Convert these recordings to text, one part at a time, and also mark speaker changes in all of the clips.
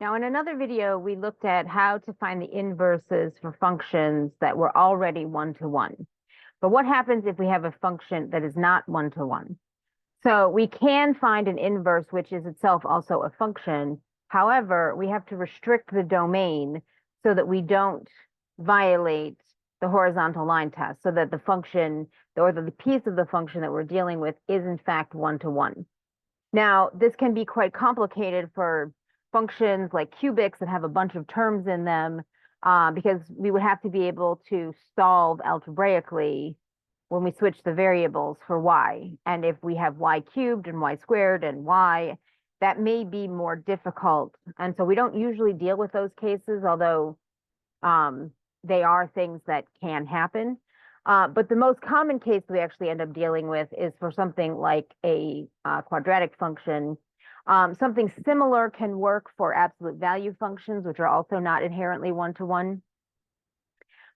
Speaker 1: Now, in another video, we looked at how to find the inverses for functions that were already one-to-one. But what happens if we have a function that is not one-to-one? So we can find an inverse, which is itself also a function. However, we have to restrict the domain so that we don't violate the horizontal line test, so that the function or the piece of the function that we're dealing with is in fact one-to-one. Now, this can be quite complicated for functions like cubics that have a bunch of terms in them, because we would have to be able to solve algebraically when we switch the variables for y. And if we have y cubed and y squared and y, that may be more difficult. And so we don't usually deal with those cases, although they are things that can happen. But the most common case we actually end up dealing with is for something like a quadratic function. Something similar can work for absolute value functions, which are also not inherently one-to-one.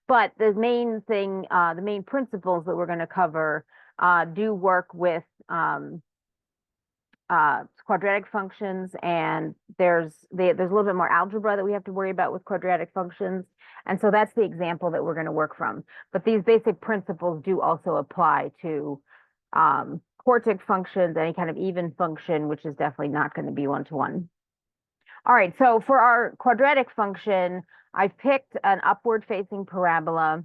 Speaker 1: But the main thing, the main principles that we're going to cover do work with quadratic functions, and there's a little bit more algebra that we have to worry about with quadratic functions. And so that's the example that we're going to work from. But these basic principles do also apply to quartic functions, any kind of even function, which is definitely not going to be one-to-one. All right, so for our quadratic function, I've picked an upward-facing parabola.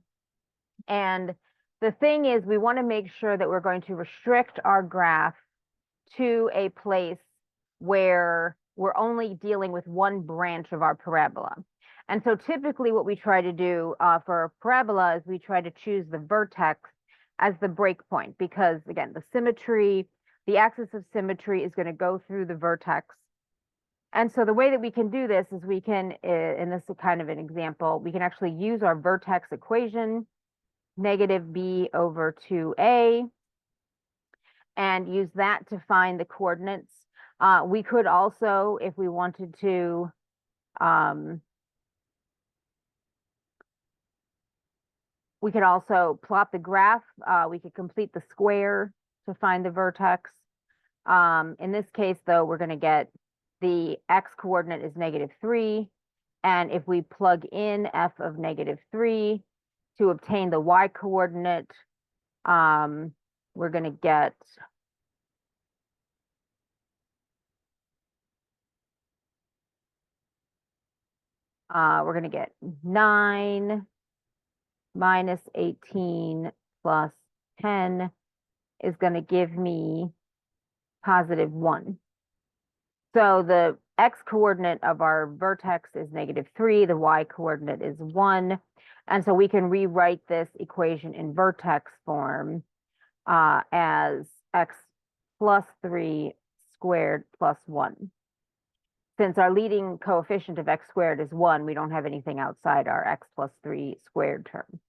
Speaker 1: And the thing is, we want to make sure that we're going to restrict our graph to a place where we're only dealing with one branch of our parabola. And so typically what we try to do for a parabola is we try to choose the vertex as the breakpoint, because again, the axis of symmetry is going to go through the vertex. And so the way that we can do this is we can, and this is kind of an example, we can actually use our vertex equation, negative b over 2a, and use that to find the coordinates. We could also, if we wanted to, we could also plot the graph. We could complete the square to find the vertex. In this case, though, we're going to get the x coordinate is -3. And if we plug in f of -3 to obtain the y coordinate, we're going to get we're going to get 9 minus 18 plus 10 is going to give me +1. So the x coordinate of our vertex is -3, the y coordinate is 1. And so we can rewrite this equation in vertex form as x plus 3 squared plus 1. Since our leading coefficient of x squared is 1, we don't have anything outside our x plus 3 squared term.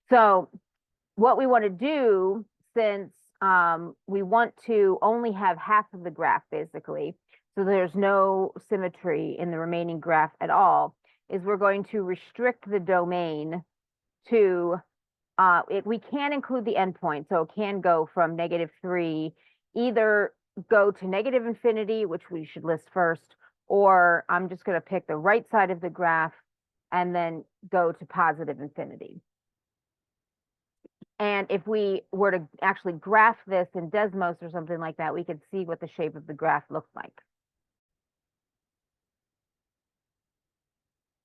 Speaker 1: So what we want to do, since we want to only have half of the graph, basically, so there's no symmetry in the remaining graph at all, is we're going to restrict the domain to, we can include the endpoint, so it can go from -3, either go to -infinity, which we should list first, or I'm just going to pick the right side of the graph and then go to +infinity. And if we were to actually graph this in Desmos or something like that, we could see what the shape of the graph looks like.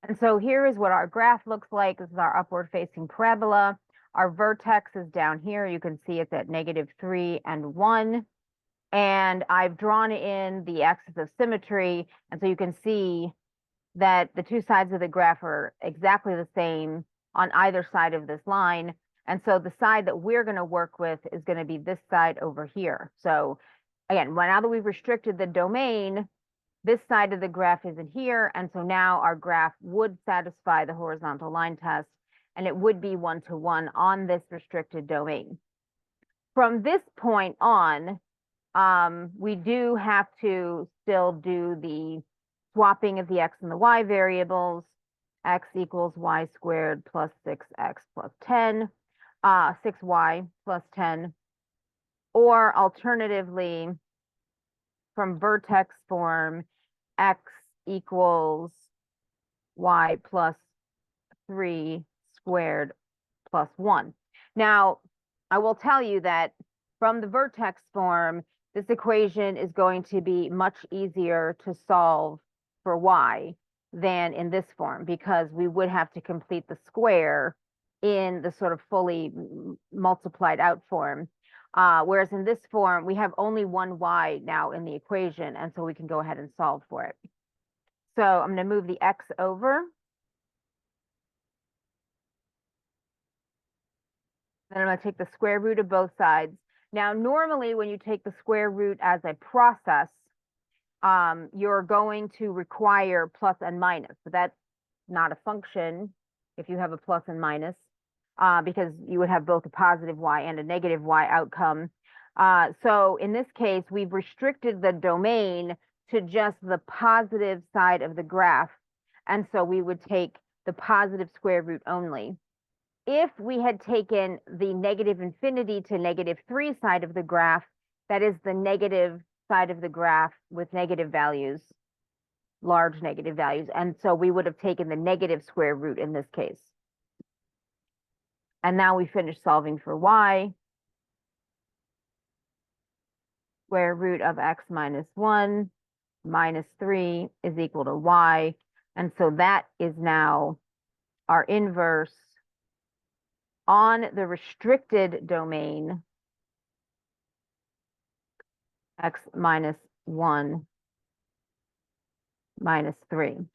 Speaker 1: And so here is what our graph looks like. This is our upward-facing parabola. Our vertex is down here. You can see it's at -3 and 1. And I've drawn in the axis of symmetry. And so you can see that the two sides of the graph are exactly the same on either side of this line. And so the side that we're going to work with is going to be this side over here. So again, now that we've restricted the domain, this side of the graph isn't here. And so now our graph would satisfy the horizontal line test, and it would be one-to-one on this restricted domain. From this point on, we do have to still do the swapping of the x and the y variables. X equals y squared plus 6x plus 10, 6y plus 10. Or alternatively, from vertex form, x equals y plus 3 squared plus 1. Now, I will tell you that from the vertex form, this equation is going to be much easier to solve for y than in this form, because we would have to complete the square in the sort of fully multiplied out form. Whereas in this form, we have only one y now in the equation, and so we can go ahead and solve for it. So I'm going to move the x over. Then I'm going to take the square root of both sides. Now, normally when you take the square root as a process, you're going to require plus and minus, but that's not a function if you have a plus and minus, because you would have both a positive y and a negative y outcome. So in this case, we've restricted the domain to just the positive side of the graph, and so we would take the positive square root only. If we had taken the negative infinity to -3 side of the graph, that is the negative side of the graph with negative values, large negative values. And so we would have taken the negative square root in this case. And now we finish solving for y. Square root of x minus 1 minus 3 is equal to y. And so that is now our inverse on the restricted domain, x minus 1 minus 3.